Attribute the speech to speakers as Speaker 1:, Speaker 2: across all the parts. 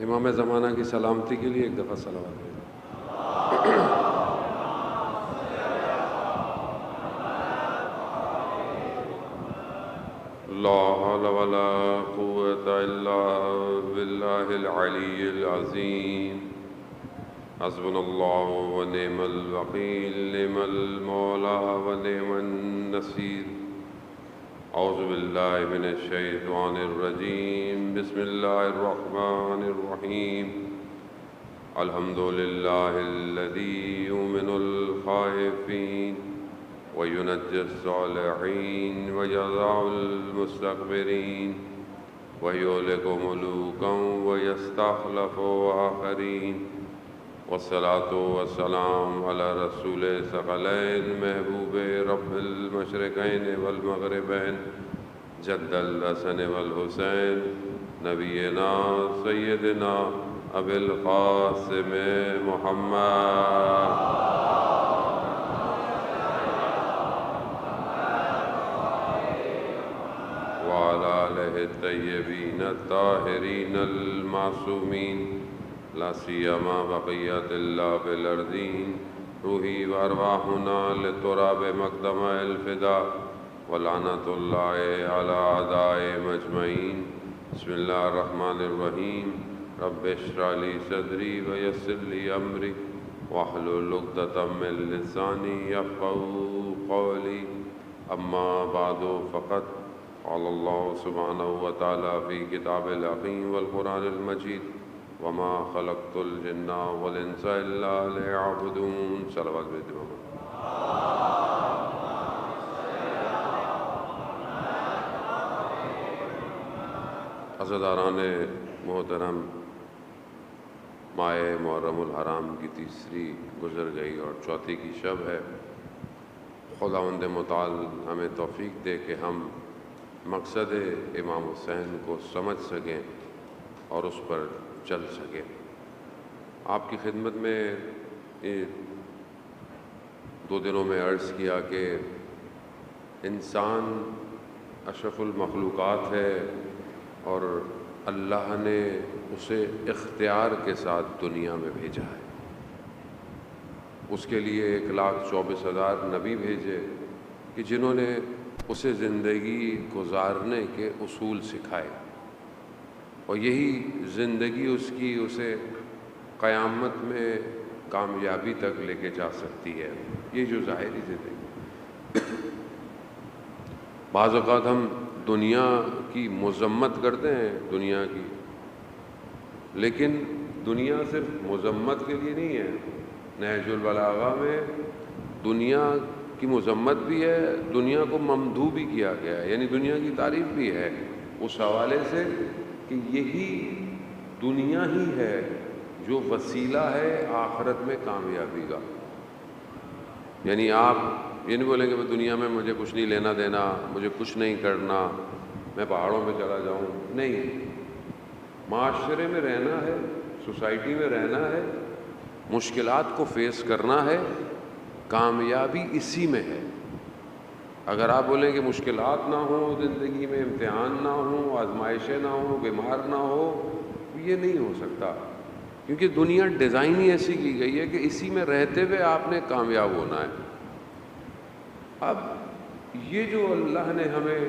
Speaker 1: امام زمانہ کی سلامتی کے لیے ایک دفعہ صلوات پڑھیں۔ لا حول ولا قوة إلا بالله العلي العظيم حسبنا الله ونعم الوكيل نعم المولى ونعم النصير أعوذ بالله من الشيطان الرجيم بسم الله الرحمن الرحيم الحمد لله الذي يؤمن الخائفين وينجي الصالحين ويجزع المستكبرين ويهلك ملوكا ويستخلف آخرين والصلاة والسلام على رسول الثقلين محبوب رب المشرقين والمغربين جد الحسن والحسين نبينا سيدنا أبي القاسم محمد وعلى آله الطيبين الطاهرين المعصومين لا سيما بقية الله في الأرضين روحي وأرواحنا للتراب مقدم الفداء ولعنة الله على أعدائهم أجمعين بسم الله الرحمن الرحيم رب اشرح لي صدري ويسر لي أمري واحلل عقدة من لساني يفقهوا قولي أما بعد فقد قال الله سبحانه وتعالى في كتاب الحكيم والقرآن المجيد وما خلقت الجن والانس الا ليعبدون صلوات بجمع عزیزان محترم، ماہ محرم الحرام کی تیسری گزر گئی اور چوتھی کی شب ہے۔ خداوند متعال ہمیں توفیق دے کہ ہم مقصد امام حسین کو سمجھ سکیں اور اس پر چل سکیں۔ آپ کی خدمت میں 2 دنوں میں عرض کیا کہ انسان اشرف المخلوقات ہے اور اللہ نے اسے اختیار کے ساتھ دنیا میں بھیجا ہے۔ اس کے لیے 1,24,000 نبی بھیجے کہ جنہوں نے اسے زندگی گزارنے کے اصول سکھائے، اور یہی زندگی اس کی اسے قیامت میں کامیابی تک لے کے جا سکتی ہے۔ یہ جو ظاہری زندگی، بعض اوقات ہم دنیا کی مذمت کرتے ہیں، دنیا کی، لیکن دنیا صرف مذمت کے لیے نہیں ہے۔ نہج البلاغہ میں دنیا کی مذمت بھی ہے، دنیا کو ممدوح بھی کیا گیا ہے، یعنی دنیا کی تعریف بھی ہے، اس حوالے سے کہ یہی دنیا ہی ہے جو وسیلہ ہے آخرت میں کامیابی کا۔ یعنی آپ یہ نہیں بولیں کہ میں دنیا میں مجھے کچھ نہیں لینا دینا، مجھے کچھ نہیں کرنا، میں پہاڑوں میں چلا جاؤں، نہیں۔ معاشرے میں رہنا ہے، سوسائٹی میں رہنا ہے، مشکلات کو فیس کرنا ہے، کامیابی اسی میں ہے۔ اگر آپ بولیں کہ مشکلات نہ ہوں زندگی میں، امتحان نہ ہوں، آزمائشیں نہ ہوں، بیمار نہ ہو، یہ نہیں ہو سکتا، کیونکہ دنیا ڈیزائن ہی ایسی کی گئی ہے کہ اسی میں رہتے ہوئے آپ نے کامیاب ہونا ہے۔ اب یہ جو اللہ نے ہمیں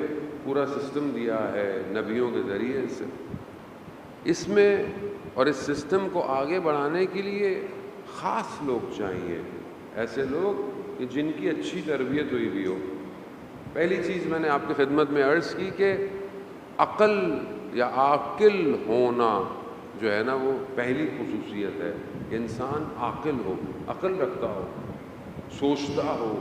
Speaker 1: پورا سسٹم دیا ہے نبیوں کے ذریعے سے، اس میں اور اس سسٹم کو آگے بڑھانے کے لیے خاص لوگ چاہیے، ایسے لوگ کہ جن کی اچھی تربیت ہوئی بھی ہو۔ پہلی چیز میں نے آپ کی خدمت میں عرض کی کہ عقل یا عاقل ہونا جو ہے نا، وہ پہلی خصوصیت ہے۔ انسان عاقل ہو، عقل رکھتا ہو، سوچتا ہو،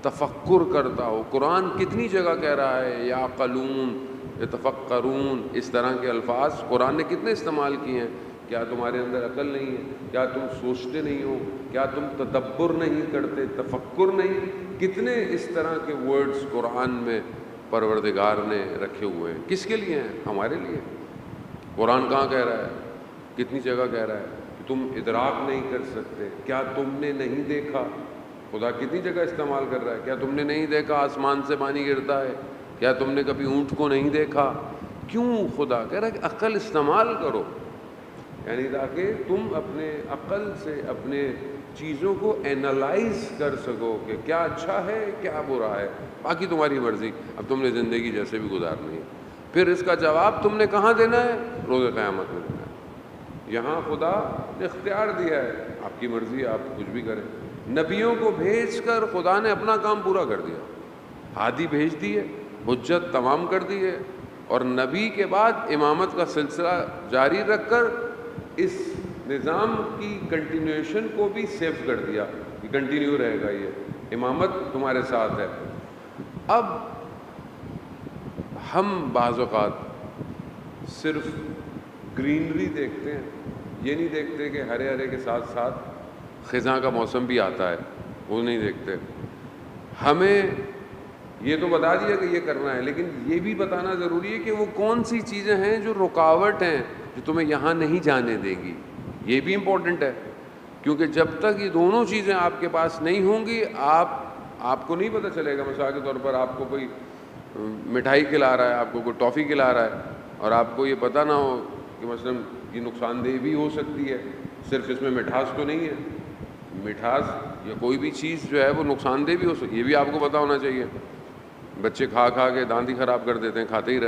Speaker 1: تفکر کرتا ہو۔ قرآن کتنی جگہ کہہ رہا ہے یعقلون، یتفکرون، اس طرح کے الفاظ قرآن نے کتنے استعمال کیے ہیں۔ کیا تمہارے اندر عقل نہیں ہے؟ کیا تم سوچتے نہیں ہو؟ کیا تم تدبر نہیں کرتے، تفکر نہیں؟ کتنے اس طرح کے ورڈز قرآن میں پروردگار نے رکھے ہوئے ہیں۔ کس کے لیے ہیں؟ ہمارے لیے۔ قرآن کہاں کہہ رہا ہے؟ کتنی جگہ کہہ رہا ہے کہ تم ادراک نہیں کر سکتے، کیا تم نے نہیں دیکھا؟ خدا کتنی جگہ استعمال کر رہا ہے، کیا تم نے نہیں دیکھا آسمان سے پانی گرتا ہے؟ کیا تم نے کبھی اونٹ کو نہیں دیکھا؟ کیوں خدا کہہ رہا ہے کہ عقل استعمال کرو۔ یعنی تاکہ تم اپنے عقل سے اپنے چیزوں کو اینالائز کر سکو کہ کیا اچھا ہے کیا برا ہے، باقی تمہاری مرضی، اب تم نے زندگی جیسے بھی گزارنی ہے۔ پھر اس کا جواب تم نے کہاں دینا ہے؟ روز قیامت میں دینا ہے۔ یہاں خدا نے اختیار دیا ہے، آپ کی مرضی، آپ کچھ بھی کریں۔ نبیوں کو بھیج کر خدا نے اپنا کام پورا کر دیا، ہادی بھیج دیے، حجت تمام کر دی ہے، اور نبی کے بعد امامت کا سلسلہ جاری رکھ کر اس نظام کی کنٹینیوشن کو بھی سیف کر دیا کہ کنٹینیو رہے گا، یہ امامت تمہارے ساتھ ہے۔ اب ہم بعض اوقات صرف گرینری دیکھتے ہیں، یہ نہیں دیکھتے کہ ہرے ہرے کے ساتھ ساتھ خزاں کا موسم بھی آتا ہے، وہ نہیں دیکھتے۔ ہمیں یہ تو بتا دیا کہ یہ کرنا ہے، لیکن یہ بھی بتانا ضروری ہے کہ وہ کون سی چیزیں ہیں جو رکاوٹ ہیں جو تمہیں یہاں نہیں جانے دے گی، یہ بھی امپورٹنٹ ہے، کیونکہ جب تک یہ دونوں چیزیں آپ کے پاس نہیں ہوں گی آپ کو نہیں پتہ چلے گا۔ مثال کے طور پر آپ کو کوئی مٹھائی کھلا رہا ہے، آپ کو کوئی ٹافی کھلا رہا ہے، اور آپ کو یہ پتہ نہ ہو کہ مثلا یہ نقصان دہ بھی ہو سکتی ہے، صرف اس میں مٹھاس تو نہیں ہے، مٹھاس یا کوئی بھی چیز جو ہے وہ نقصان دہ بھی ہو سکتی ہے، یہ بھی آپ کو پتہ ہونا چاہیے۔ بچے کھا کے دانت ہی خراب کر دیتے ہیں، کھاتے ہی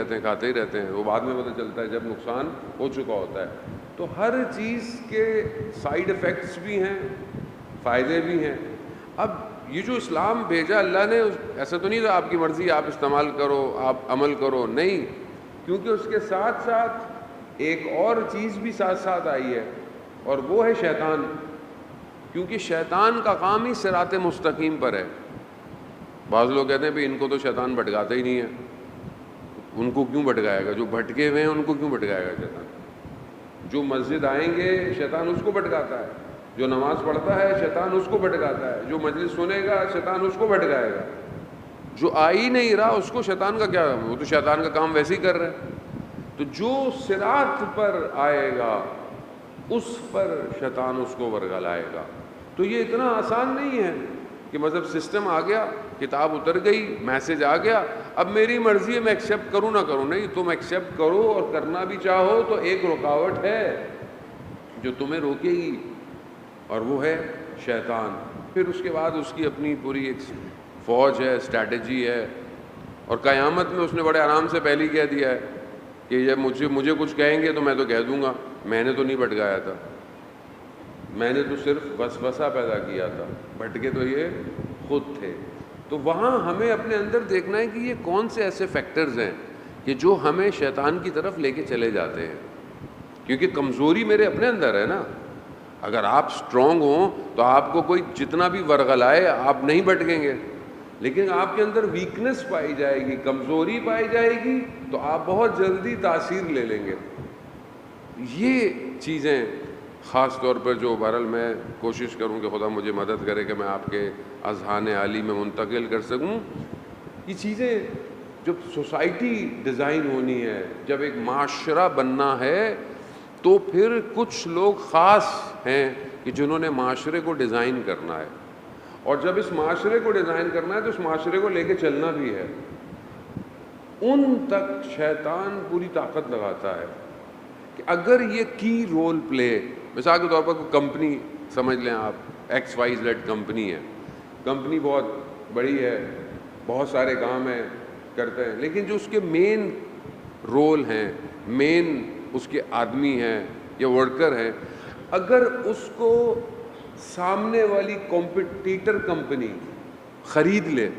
Speaker 1: رہتے ہیں، وہ بعد میں پتہ چلتا ہے جب نقصان ہو چکا ہوتا ہے۔ تو ہر چیز کے سائیڈ ایفیکٹس بھی ہیں، فائدے بھی ہیں۔ اب یہ جو اسلام بھیجا اللہ نے، ایسا تو نہیں تھا آپ کی مرضی آپ استعمال کرو، آپ عمل کرو، نہیں، کیونکہ اس کے ساتھ ساتھ ایک اور چیز بھی ساتھ ساتھ آئی ہے، اور وہ ہے شیطان، کیونکہ شیطان کا کام ہی صراط مستقیم پر ہے۔ بعض لوگ کہتے ہیں بھئی ان کو تو شیطان بھٹکاتا ہی نہیں ہے، ان کو کیوں بھٹکائے گا؟ جو بھٹکے ہوئے ہیں ان کو کیوں بھٹکائے گا شیطان؟ جو مسجد آئیں گے شیطان اس کو بھٹکاتا ہے، جو نماز پڑھتا ہے شیطان اس کو بھٹکاتا ہے، جو مجلس سنے گا شیطان اس کو بھٹکائے گا، جو آ ہی نہیں رہا اس کو شیطان کا کیا، وہ تو شیطان کا کام ویسے ہی کر رہا ہے۔ تو جو صراط پر آئے گا اس پر شیطان اس کو ورگلائے گا۔ تو یہ اتنا آسان نہیں ہے کہ مطلب سسٹم آ گیا، کتاب اتر گئی، میسج آ گیا، اب میری مرضی ہے میں ایکسیپٹ کروں نہ کروں۔ نہیں، تم ایکسیپٹ کرو، اور کرنا بھی چاہو تو ایک رکاوٹ ہے جو تمہیں روکے گی، اور وہ ہے شیطان۔ پھر اس کے بعد اس کی اپنی پوری ایک فوج ہے، اسٹریٹجی ہے، اور قیامت میں اس نے بڑے آرام سے پہلے کہہ دیا ہے کہ جب مجھے کچھ کہیں گے تو میں تو کہہ دوں گا میں نے تو نہیں بھٹکایا تھا، میں نے تو صرف وسوسہ پیدا کیا تھا، بھٹکے تو یہ خود تھے۔ تو وہاں ہمیں اپنے اندر دیکھنا ہے کہ یہ کون سے ایسے فیکٹرز ہیں کہ جو ہمیں شیطان کی طرف لے کے چلے جاتے ہیں، کیونکہ کمزوری میرے اپنے اندر ہے نا۔ اگر آپ اسٹرانگ ہوں تو آپ کو کوئی جتنا بھی ورغلائے آپ نہیں بھٹکیں گے، لیکن آپ کے اندر ویکنس پائی جائے گی، کمزوری پائی جائے گی، تو آپ بہت جلدی تاثیر لے لیں گے۔ یہ چیزیں خاص طور پر جو بہرحال میں کوشش کروں کہ خدا مجھے مدد کرے کہ میں آپ کے اذہان عالی میں منتقل کر سکوں، یہ چیزیں جب سوسائٹی ڈیزائن ہونی ہے، جب ایک معاشرہ بننا ہے، تو پھر کچھ لوگ خاص ہیں کہ جنہوں نے معاشرے کو ڈیزائن کرنا ہے، اور جب اس معاشرے کو ڈیزائن کرنا ہے تو اس معاشرے کو لے کے چلنا بھی ہے۔ ان تک شیطان پوری طاقت لگاتا ہے کہ اگر یہ کی رول پلے، مثال کے طور پر کوئی کمپنی سمجھ لیں آپ، XYZ کمپنی ہے، کمپنی بہت بڑی ہے، بہت سارے کام ہیں کرتے ہیں، لیکن جو اس کے مین رول ہیں، مین اس کے آدمی ہیں یا ورکر ہیں، اگر اس کو سامنے والی کمپٹیٹر کمپنی خرید لے،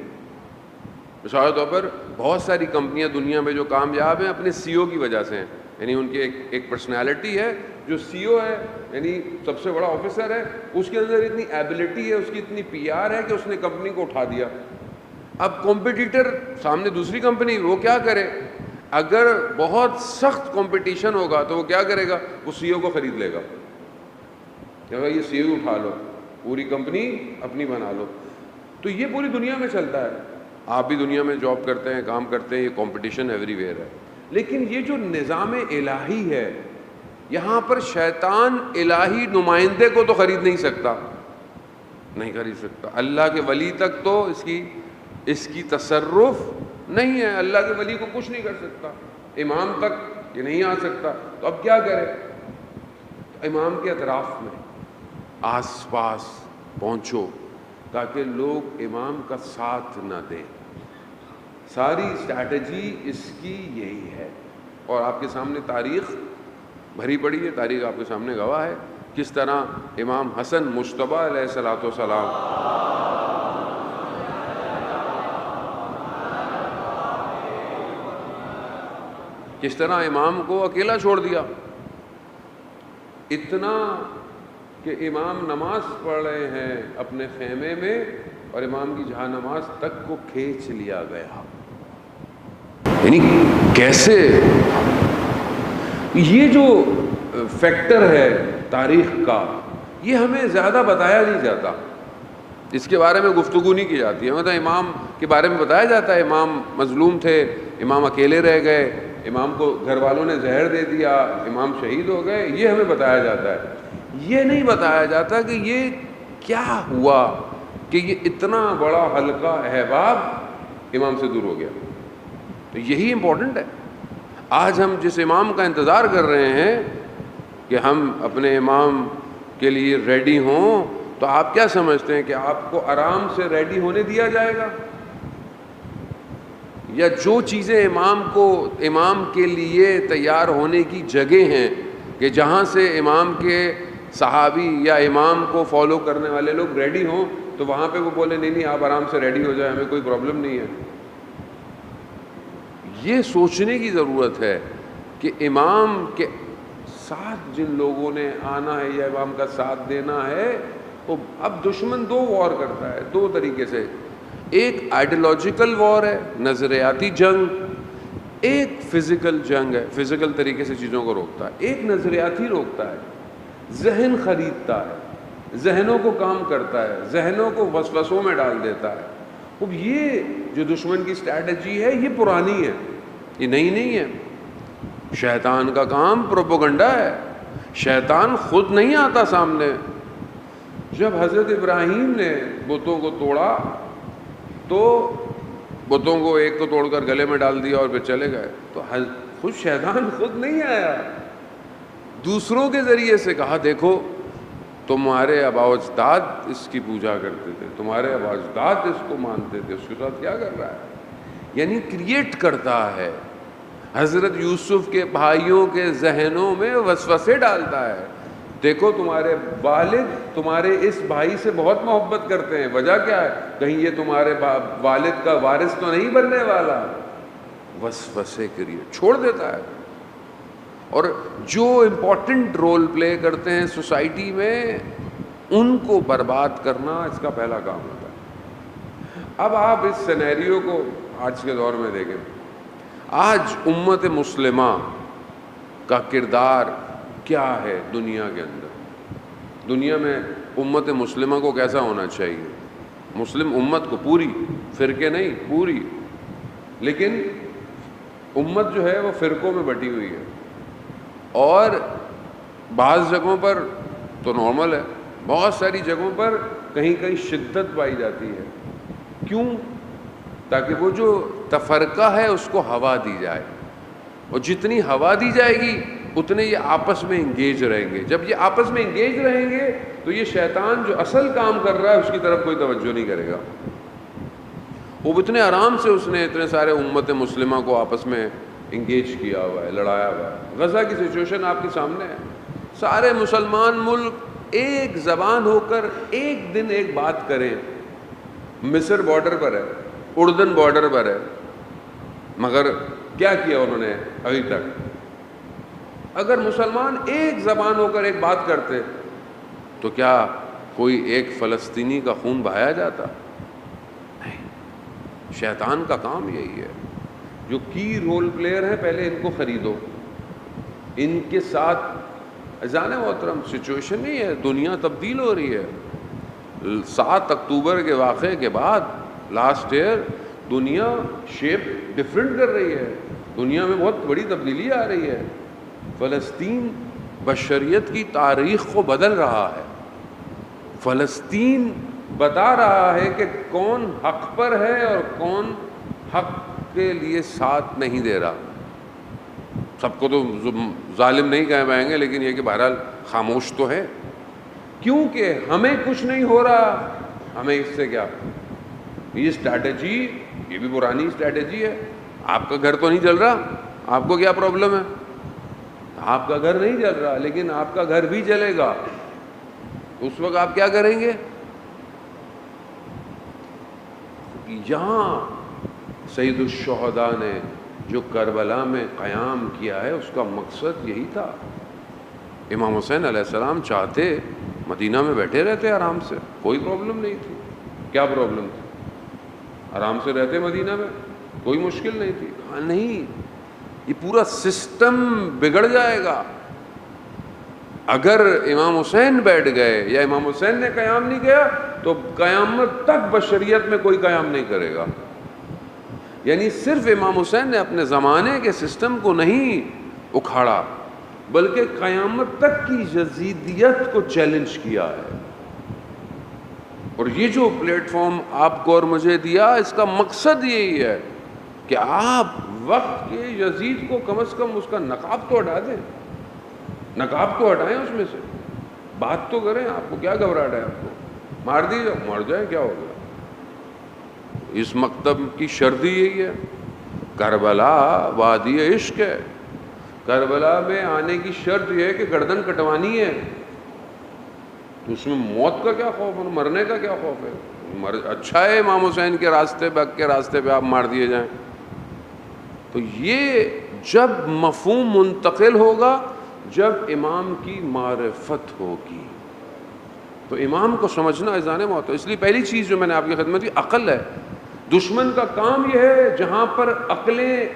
Speaker 1: مثال کے طور پر بہت ساری کمپنیاں دنیا میں جو کامیاب ہیں اپنے CEO کی وجہ سے ہیں، یعنی ان کی ایک پرسنالٹی ہے، جو CEO ہے یعنی سب سے بڑا آفیسر ہے، اس کے اندر اتنی ایبلٹی ہے، اس کی اتنی PR ہے کہ اس نے کمپنی کو اٹھا دیا۔ اب کمپٹیٹر سامنے دوسری کمپنی، وہ کیا کرے؟ اگر بہت سخت کمپٹیشن ہوگا تو وہ کیا کرے گا؟ وہ CEO کو خرید لے گا، کہ یہ CEO اٹھا لو، پوری کمپنی اپنی بنا لو۔ تو یہ پوری دنیا میں چلتا ہے، آپ بھی دنیا میں جاب کرتے ہیں، کام کرتے ہیں، یہ کمپٹیشن ایوری ویئر ہے۔ لیکن یہ جو نظام الہی ہے، یہاں پر شیطان الہی نمائندے کو تو خرید نہیں سکتا، نہیں خرید سکتا۔ اللہ کے ولی تک تو اس کی تصرف نہیں ہے، اللہ کے ولی کو کچھ نہیں کر سکتا، امام تک یہ نہیں آ سکتا، تو اب کیا کرے؟ امام کے اطراف میں آس پاس پہنچو تاکہ لوگ امام کا ساتھ نہ دیں. ساری اسٹریٹجی اس کی یہی ہے. اور آپ کے سامنے تاریخ بھری پڑی ہے، تاریخ آپ کے سامنے گواہ ہے کس طرح امام حسن مجتبیٰ علیہ الصلوۃ والسلام کس طرح امام کو اکیلا چھوڑ دیا، اتنا کہ امام نماز پڑھ رہے ہیں اپنے خیمے میں اور امام کی جہاں نماز تک کو کھینچ لیا گیا. یعنی کیسے یہ جو فیکٹر ہے تاریخ کا، یہ ہمیں زیادہ بتایا نہیں جاتا، اس کے بارے میں گفتگو نہیں کی جاتی ہے. مطلب امام کے بارے میں بتایا جاتا ہے امام مظلوم تھے، امام اکیلے رہ گئے، امام کو گھر والوں نے زہر دے دیا، امام شہید ہو گئے، یہ ہمیں بتایا جاتا ہے. یہ نہیں بتایا جاتا کہ یہ کیا ہوا کہ یہ اتنا بڑا حلقہ احباب امام سے دور ہو گیا. تو یہی امپورٹنٹ ہے. آج ہم جس امام کا انتظار کر رہے ہیں کہ ہم اپنے امام کے لیے ریڈی ہوں، تو آپ کیا سمجھتے ہیں کہ آپ کو آرام سے ریڈی ہونے دیا جائے گا؟ یا جو چیزیں امام کے لیے تیار ہونے کی جگہ ہیں کہ جہاں سے امام کے صحابی یا امام کو فالو کرنے والے لوگ ریڈی ہوں، تو وہاں پہ وہ بولے نہیں نہیں آپ آرام سے ریڈی ہو جائیں، ہمیں کوئی پرابلم نہیں ہے. یہ سوچنے کی ضرورت ہے کہ امام کے ساتھ جن لوگوں نے آنا ہے یا امام کا ساتھ دینا ہے، تو اب دشمن دو وار کرتا ہے، دو طریقے سے. ایک آئیڈیالوجیکل وار ہے، نظریاتی جنگ، ایک فزیکل جنگ ہے، فزیکل طریقے سے چیزوں کو روکتا ہے. ایک نظریاتی روکتا ہے، ذہن خریدتا ہے، ذہنوں کو کام کرتا ہے، ذہنوں کو وسوسوں میں ڈال دیتا ہے. اب یہ جو دشمن کی اسٹریٹجی ہے یہ پرانی ہے، یہ نئی نہیں ہے. شیطان کا کام پروپیگنڈا ہے، شیطان خود نہیں آتا سامنے. جب حضرت ابراہیم نے بتوں کو توڑا تو بتوں کو ایک کو توڑ کر گلے میں ڈال دیا اور پھر چلے گئے، تو خود شیطان خود نہیں آیا، دوسروں کے ذریعے سے کہا دیکھو تمہارے آباء و اجداد اس کی پوجا کرتے تھے، تمہارے آباء و اجداد اس کو مانتے تھے، اس کے ساتھ کیا کر رہا ہے؟ یعنی کریٹ کرتا ہے، حضرت یوسف کے بھائیوں کے ذہنوں میں وسوسے ڈالتا ہے. دیکھو تمہارے والد تمہارے اس بھائی سے بہت محبت کرتے ہیں، وجہ کیا ہے؟ کہیں یہ تمہارے والد کا وارث تو نہیں بننے والا. وسوسے کریٹ چھوڑ دیتا ہے. اور جو امپورٹنٹ رول پلے کرتے ہیں سوسائٹی میں ان کو برباد کرنا اس کا پہلا کام ہوتا ہے. اب آپ اس سینیریو کو آج کے دور میں دیکھیں. آج امت مسلمہ کا کردار کیا ہے دنیا کے اندر؟ دنیا میں امت مسلمہ کو کیسا ہونا چاہیے؟ مسلم امت کو، پوری، فرقے نہیں، پوری. لیکن امت جو ہے وہ فرقوں میں بٹی ہوئی ہے، اور بعض جگہوں پر تو نارمل ہے، بہت ساری جگہوں پر کہیں کہیں شدت پائی جاتی ہے. کیوں؟ تاکہ وہ جو تفرقہ ہے اس کو ہوا دی جائے، اور جتنی ہوا دی جائے گی اتنے یہ آپس میں انگیج رہیں گے. جب یہ آپس میں انگیج رہیں گے تو یہ شیطان جو اصل کام کر رہا ہے اس کی طرف کوئی توجہ نہیں کرے گا. وہ اتنے آرام سے اس نے اتنے سارے امت مسلمہ کو آپس میں انگیج کیا ہوا ہے، لڑایا ہوا ہے. غزہ کی سچویشن آپ کے سامنے ہے. سارے مسلمان ملک ایک زبان ہو کر ایک دن ایک بات کریں. مصر بارڈر پر ہے، اردن بارڈر پر ہے، مگر کیا کیا انہوں نے ابھی تک؟ اگر مسلمان ایک زبان ہو کر ایک بات کرتے تو کیا کوئی ایک فلسطینی کا خون بہایا جاتا؟ نہیں. شیطان کا کام یہی ہے. جو کی رول پلیئر ہیں پہلے ان کو خریدو، ان کے ساتھ جان محترم سچویشن نہیں ہے، دنیا تبدیل ہو رہی ہے. 7 اکتوبر کے واقعے کے بعد لاسٹ ایئر دنیا شیپ ڈیفرنٹ کر رہی ہے. دنیا میں بہت بڑی تبدیلی آ رہی ہے. فلسطین بشریت کی تاریخ کو بدل رہا ہے. فلسطین بتا رہا ہے کہ کون حق پر ہے اور کون حق کے لیے ساتھ نہیں دے رہا. سب کو تو ظالم نہیں کہہ پائیں گے، لیکن یہ کہ بہرحال خاموش تو ہے، کیونکہ ہمیں کچھ نہیں ہو رہا، ہمیں اس سے کیا. یہ اسٹریٹجی، یہ بھی پرانی اسٹریٹجی ہے. آپ کا گھر تو نہیں جل رہا، آپ کو کیا پرابلم ہے؟ آپ کا گھر نہیں جل رہا، لیکن آپ کا گھر بھی جلے گا، اس وقت آپ کیا کریں گے؟ یہاں سید الشہداء نے جو کربلا میں قیام کیا ہے اس کا مقصد یہی تھا. امام حسین علیہ السلام چاہتے مدینہ میں بیٹھے رہتے آرام سے، کوئی پرابلم نہیں تھی. کیا پرابلم تھی؟ آرام سے رہتے مدینہ میں، کوئی مشکل نہیں تھی. ہاں نہیں، یہ پورا سسٹم بگڑ جائے گا اگر امام حسین بیٹھ گئے یا امام حسین نے قیام نہیں کیا تو قیامت تک بشریت میں کوئی قیام نہیں کرے گا. یعنی صرف امام حسین نے اپنے زمانے کے سسٹم کو نہیں اکھاڑا بلکہ قیامت تک کی یزیدیت کو چیلنج کیا ہے. اور یہ جو پلیٹ فارم آپ کو اور مجھے دیا، اس کا مقصد یہی ہے کہ آپ وقت کے یزید کو کم از کم اس کا نقاب تو ہٹا دیں، نقاب تو ہٹائیں اس میں سے، بات تو کریں. آپ کو کیا گھبراہٹ ہے؟ آپ کو مار دیجیے، مر جائیں، کیا ہوگا؟ اس مکتب کی شرط یہی ہے. کربلا وادی عشق ہے. کربلا میں آنے کی شرط یہ ہے کہ گردن کٹوانی ہے. تو اس میں موت کا کیا خوف ہے؟ مرنے کا کیا خوف ہے؟ اچھا ہے امام حسین کے راستے پہ، حق کے راستے پہ آپ مار دیے جائیں. تو یہ جب مفہوم منتقل ہوگا جب امام کی معرفت ہوگی. تو امام کو سمجھنا اذان موت ہے. اس لیے پہلی چیز جو میں نے آپ کی خدمت کی عقل ہے. دشمن کا کام یہ ہے جہاں پر عقلیں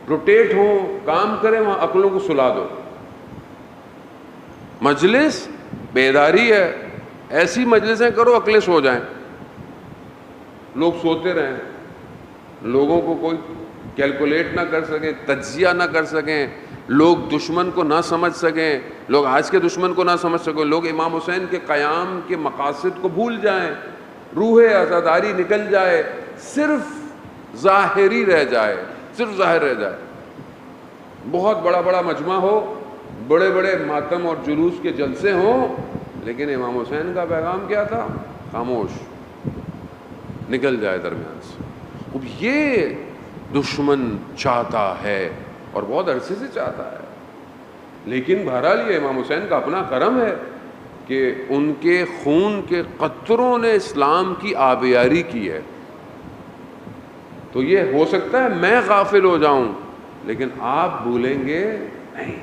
Speaker 1: روٹیٹ ہوں، کام کریں، وہاں عقلوں کو سلا دو. مجلس بیداری ہے، ایسی مجلسیں کرو عقلیں سو جائیں، لوگ سوتے رہیں، لوگوں کو کوئی کیلکولیٹ نہ کر سکیں، تجزیہ نہ کر سکیں، لوگ دشمن کو نہ سمجھ سکیں، لوگ آج کے دشمن کو نہ سمجھ سکیں، لوگ امام حسین کے قیام کے مقاصد کو بھول جائیں، روح عزاداری نکل جائے، صرف ظاہری رہ جائے، صرف ظاہر رہ جائے. بہت بڑا بڑا مجمع ہو، بڑے بڑے ماتم اور جلوس کے جلسے ہوں، لیکن امام حسین کا پیغام کیا تھا؟ خاموش، نکل جائے درمیان سے. اب یہ دشمن چاہتا ہے اور بہت عرصے سے چاہتا ہے. لیکن بہرحال یہ امام حسین کا اپنا کرم ہے کہ ان کے خون کے قطروں نے اسلام کی آبیاری کی ہے. تو یہ ہو سکتا ہے میں غافل ہو جاؤں لیکن آپ بھولیں گے نہیں.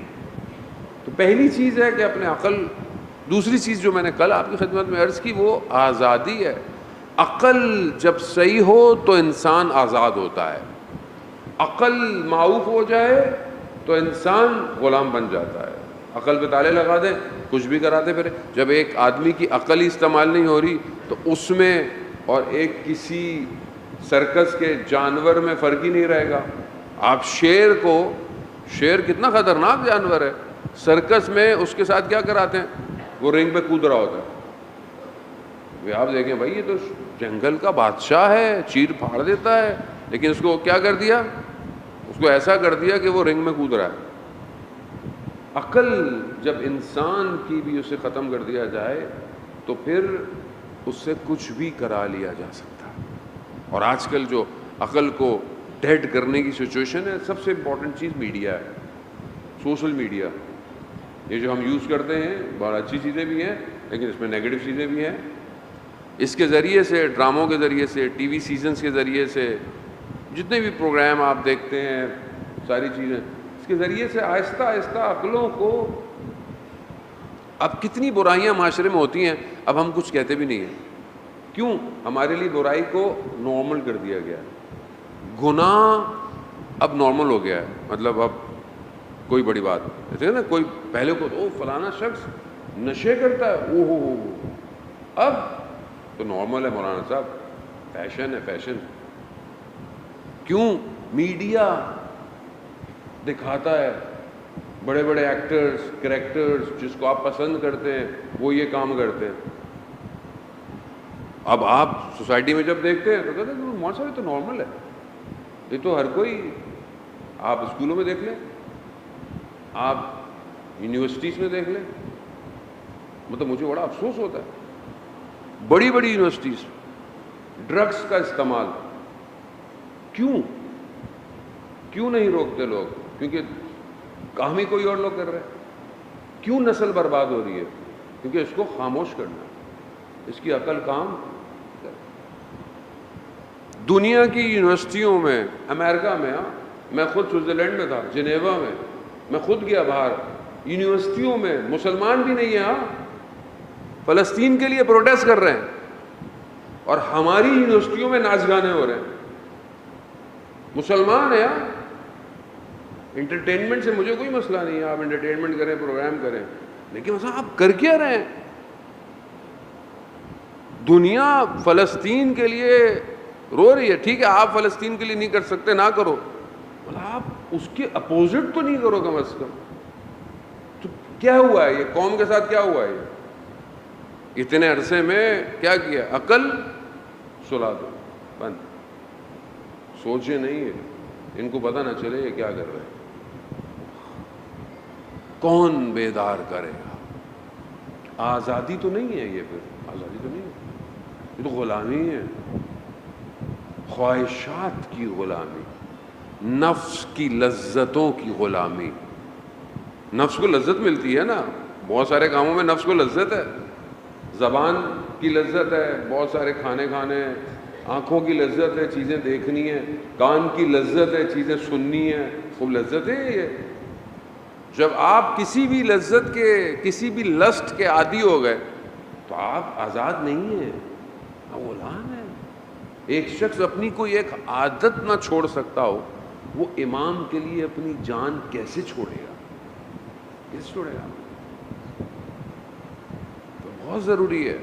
Speaker 1: تو پہلی چیز ہے کہ اپنے عقل. دوسری چیز جو میں نے کل آپ کی خدمت میں عرض کی وہ آزادی ہے. عقل جب صحیح ہو تو انسان آزاد ہوتا ہے. عقل معاوف ہو جائے تو انسان غلام بن جاتا ہے. عقل پہ تالے لگا دیں، کچھ بھی کراتے پھرے. جب ایک آدمی کی عقل ہی استعمال نہیں ہو رہی تو اس میں اور ایک کسی سرکس کے جانور میں فرق ہی نہیں رہے گا. آپ شیر کو، شیر کتنا خطرناک جانور ہے، سرکس میں اس کے ساتھ کیا کراتے ہیں؟ وہ رنگ پہ کود رہا ہوتا ہے. آپ دیکھیں بھائی یہ تو جنگل کا بادشاہ ہے، چیر پھاڑ دیتا ہے، لیکن اس کو کیا کر دیا؟ اس کو ایسا کر دیا کہ وہ رنگ میں کود رہا ہے. عقل جب انسان کی بھی اسے ختم کر دیا جائے تو پھر اس سے کچھ بھی کرا لیا جا سکتا ہے. اور آج کل جو عقل کو ڈیڈ کرنے کی سچویشن ہے، سب سے امپورٹنٹ چیز میڈیا ہے، سوشل میڈیا. یہ جو ہم یوز کرتے ہیں بہت اچھی چیزیں بھی ہیں لیکن اس میں نیگیٹو چیزیں بھی ہیں. اس کے ذریعے سے، ڈراموں کے ذریعے سے، ٹی وی سیزنز کے ذریعے سے، جتنے بھی پروگرام آپ دیکھتے ہیں، ساری چیزیں اس کے ذریعے سے آہستہ آہستہ عقلوں کو. اب کتنی برائیاں معاشرے میں ہوتی ہیں، اب ہم کچھ کہتے بھی نہیں ہیں. کیوں؟ ہمارے لیے برائی کو نارمل کر دیا گیا ہے. گناہ اب نارمل ہو گیا ہے. مطلب اب کوئی بڑی بات ہے نا، کوئی پہلے کو او فلانا شخص نشے کرتا ہے، او ہو، اب تو نارمل ہے مولانا صاحب، فیشن ہے، فیشن. کیوں؟ میڈیا دکھاتا ہے، بڑے بڑے ایکٹرز، کریکٹرز جس کو آپ پسند کرتے ہیں وہ یہ کام کرتے ہیں. اب آپ سوسائٹی میں جب دیکھتے ہیں تو کہتے ہیں مولانا صاحب یہ تو نارمل ہے، یہ تو ہر کوئی. آپ اسکولوں میں دیکھ لیں، آپ یونیورسٹیز میں دیکھ لیں، مطلب مجھے بڑا افسوس ہوتا ہے، بڑی بڑی یونیورسٹیز ڈرگس کا استعمال کیوں نہیں روکتے لوگ؟ کیونکہ کام ہی کوئی اور لوگ کر رہے ہیں۔ کیوں نسل برباد ہو رہی ہے؟ کیونکہ اس کو خاموش کرنا ہے، اس کی عقل کام کرے۔ دنیا کی یونیورسٹیوں میں، امریکہ میں، میں خود سوئٹزرلینڈ میں تھا، جنیوا میں خود گیا باہر، یونیورسٹیوں میں مسلمان بھی نہیں ہیں، فلسطین کے لیے پروٹیسٹ کر رہے ہیں، اور ہماری یونیورسٹیوں میں ناچ گانے ہو رہے ہیں۔ مسلمان ہیں، انٹرٹینمنٹ سے مجھے کوئی مسئلہ نہیں ہے، آپ انٹرٹینمنٹ کریں، پروگرام کریں، لیکن مثلا آپ کر کیا رہے ہیں؟ دنیا فلسطین کے لیے رو رہی ہے، ٹھیک ہے آپ فلسطین کے لیے نہیں کر سکتے، نہ کرو، آپ اس کے اپوزٹ تو نہیں کرو کم از کم۔ تو کیا ہوا ہے یہ قوم کے ساتھ؟ کیا ہوا ہے یہ اتنے عرصے میں؟ کیا کیا؟ عقل سلا دو، بند، سوچے نہیں ہے، ان کو پتہ نہ چلے یہ کیا کر رہے ہیں۔ کون بیدار کرے گا؟ آزادی تو نہیں ہے یہ، پھر آزادی تو نہیں ہے، یہ تو غلامی ہے، خواہشات کی غلامی، نفس کی لذتوں کی غلامی۔ نفس کو لذت ملتی ہے نا، بہت سارے کاموں میں نفس کو لذت ہے، زبان کی لذت ہے، بہت سارے کھانے کھانے، آنکھوں کی لذت ہے چیزیں دیکھنی ہے، کان کی لذت ہے چیزیں سننی ہے، خوب لذت ہے یہ۔ جب آپ کسی بھی لذت کے، کسی بھی لسٹ کے عادی ہو گئے تو آپ آزاد نہیں ہیں، آپ غلام ہیں۔ ایک شخص اپنی کوئی ایک عادت نہ چھوڑ سکتا ہو، وہ امام کے لیے اپنی جان کیسے چھوڑے گا؟ کیسے چھوڑے گا؟ تو بہت ضروری ہے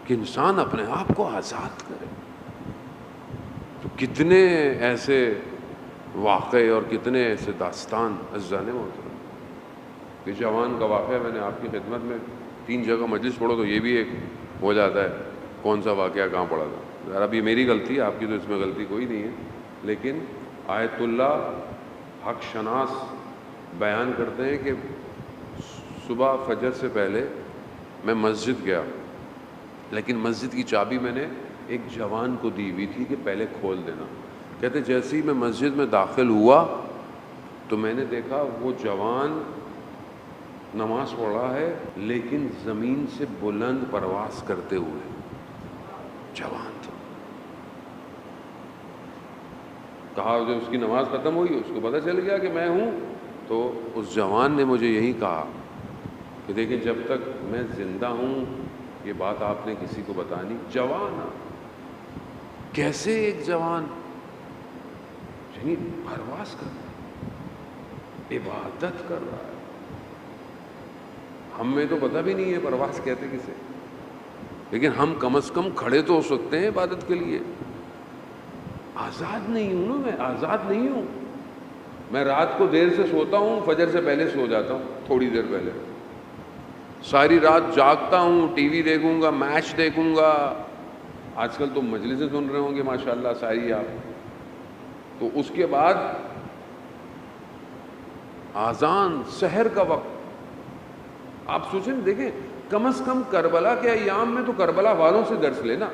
Speaker 1: کہ انسان اپنے آپ کو آزاد کرے۔ تو کتنے ایسے واقعے اور کتنے ایسے داستان عزیزان محترم، کہ جوان کا واقعہ میں نے آپ کی خدمت میں 3 جگہ مجلس پڑھو تو یہ بھی ایک ہو جاتا ہے کون سا واقعہ کہاں پڑھا تھا۔ ذرا بھی میری غلطی ہے، آپ کی تو اس میں غلطی کوئی نہیں ہے، لیکن آیت اللہ حق شناس بیان کرتے ہیں کہ صبح فجر سے پہلے میں مسجد گیا، لیکن مسجد کی چابی میں نے ایک جوان کو دی ہوئی تھی کہ پہلے کھول دینا۔ کہتے جیسے ہی میں مسجد میں داخل ہوا تو میں نے دیکھا وہ جوان نماز پڑھ رہا ہے لیکن زمین سے بلند پرواز کرتے ہوئے، جوان تھا۔ کہا جب اس کی نماز ختم ہوئی اس کو پتہ چل گیا کہ میں ہوں، تو اس جوان نے مجھے یہی کہا کہ دیکھیں جب تک میں زندہ ہوں یہ بات آپ نے کسی کو بتانی۔ جوان کیسے؟ ایک جوان یعنی پرواز کر رہا ہے، عبادت کر رہا ہے۔ ہمیں تو پتہ بھی نہیں ہے پرواز کہتے کسے، لیکن ہم کم از کم کھڑے تو ہو سکتے ہیں عبادت کے لیے۔ آزاد نہیں ہوں نا، میں آزاد نہیں ہوں۔ میں رات کو دیر سے سوتا ہوں، فجر سے پہلے سو جاتا ہوں، تھوڑی دیر پہلے، ساری رات جاگتا ہوں، ٹی وی دیکھوں گا، میچ دیکھوں گا۔ آج کل تو مجلسیں سن رہے ہوں گے ماشاءاللہ ساری آپ، تو اس کے بعد آذان سحر کا وقت، آپ سوچیں دیکھیں کم از کم کربلا کے ایام میں تو کربلا والوں سے درس لینا،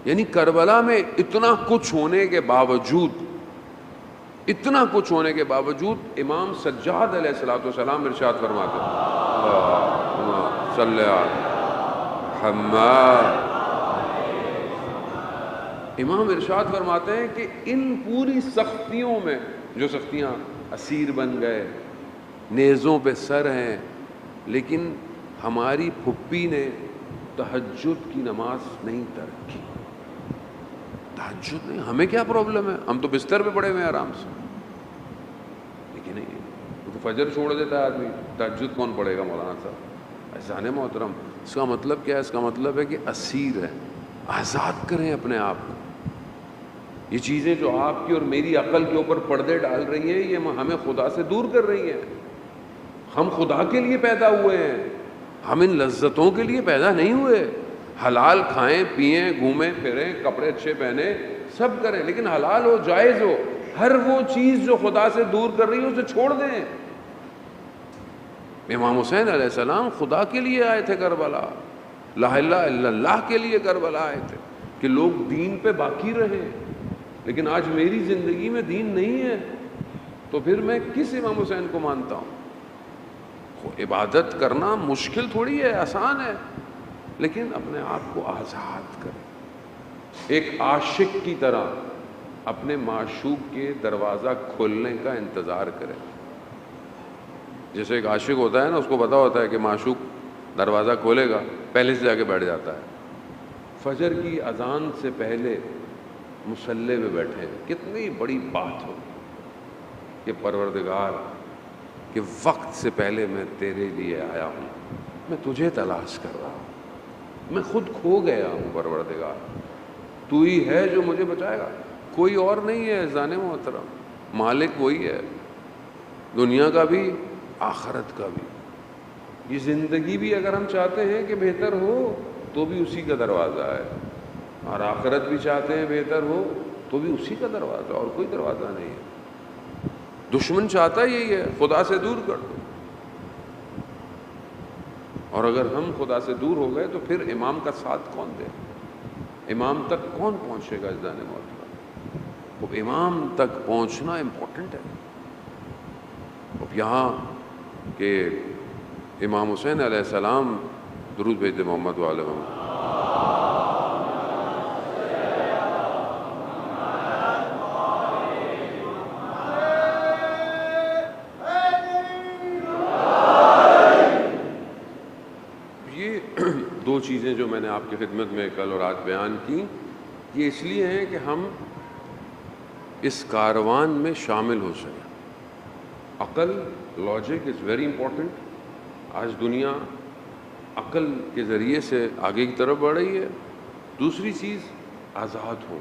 Speaker 1: یعنی کربلا میں اتنا کچھ ہونے کے باوجود، اتنا کچھ ہونے کے باوجود امام سجاد علیہ السلام ارشاد فرماتے ہیں، اللہم صلی علی محمد، امام ارشاد فرماتے ہیں کہ ان پوری سختیوں میں، جو سختیاں اسیر بن گئے، نیزوں پہ سر ہیں، لیکن ہماری پھپھی نے تہجد کی نماز نہیں ترک کی۔ تہجد نہیں، ہمیں کیا پرابلم ہے، ہم تو بستر پہ پڑے ہوئے ہیں آرام سے، لیکن نہیں، تو فجر چھوڑ دیتا ہے آدمی، تہجد کون پڑھے گا مولانا صاحب؟ عزیزان محترم، اس کا مطلب کیا ہے؟ اس کا مطلب ہے کہ اسیر ہے، آزاد کریں اپنے آپ کو۔ یہ چیزیں جو آپ کی اور میری عقل کے اوپر پردے ڈال رہی ہیں، یہ ہمیں خدا سے دور کر رہی ہیں۔ ہم خدا کے لیے پیدا ہوئے ہیں، ہم ان لذتوں کے لیے پیدا نہیں ہوئے۔ حلال کھائیں پئیں، گھومیں پھریں، کپڑے اچھے پہنیں، سب کریں، لیکن حلال ہو، جائز ہو۔ ہر وہ چیز جو خدا سے دور کر رہی ہے اسے چھوڑ دیں۔ امام حسین علیہ السلام خدا کے لیے آئے تھے کربلا، لا الہ الا اللہ کے لیے کربلا آئے تھے کہ لوگ دین پہ باقی رہیں. لیکن آج میری زندگی میں دین نہیں ہے تو پھر میں کس امام حسین کو مانتا ہوں؟ عبادت کرنا مشکل تھوڑی ہے، آسان ہے، لیکن اپنے آپ کو آزاد کریں. ایک عاشق کی طرح اپنے معشوق کے دروازہ کھولنے کا انتظار کریں. جیسے ایک عاشق ہوتا ہے نا، اس کو پتا ہوتا ہے کہ معشوق دروازہ کھولے گا، پہلے سے جا کے بیٹھ جاتا ہے. فجر کی اذان سے پہلے مصلی پہ بیٹھے، کتنی بڑی بات ہو کہ پروردگار کہ وقت سے پہلے میں تیرے لیے آیا ہوں، میں تجھے تلاش کر رہا ہوں، میں خود کھو گیا ہوں. پروردگار تو ہی ہے جو مجھے بچائے گا، کوئی اور نہیں ہے. عزیزان محترم، مالک وہی ہے، دنیا کا بھی آخرت کا بھی. یہ زندگی بھی اگر ہم چاہتے ہیں کہ بہتر ہو تو بھی اسی کا دروازہ ہے، اور آخرت بھی چاہتے ہیں بہتر ہو تو بھی اسی کا دروازہ، اور کوئی دروازہ نہیں ہے. دشمن چاہتا یہی ہے، خدا سے دور کر دو. اور اگر ہم خدا سے دور ہو گئے تو پھر امام کا ساتھ کون دے؟ امام تک کون پہنچے گا؟ عزیزان محترم، وہ امام تک پہنچنا امپورٹنٹ ہے. اب یہاں کہ امام حسین علیہ السلام، درود بھیجتے محمد وعلیہ وسلم. یہ دو چیزیں جو میں نے آپ کی خدمت میں کل اور آج بیان کی، یہ اس لیے ہیں کہ ہم اس کاروان میں شامل ہو سکیں. عقل، لاجک از ویری امپورٹنٹ. آج دنیا عقل کے ذریعے سے آگے کی طرف بڑھ رہی ہے. دوسری چیز آزاد ہو،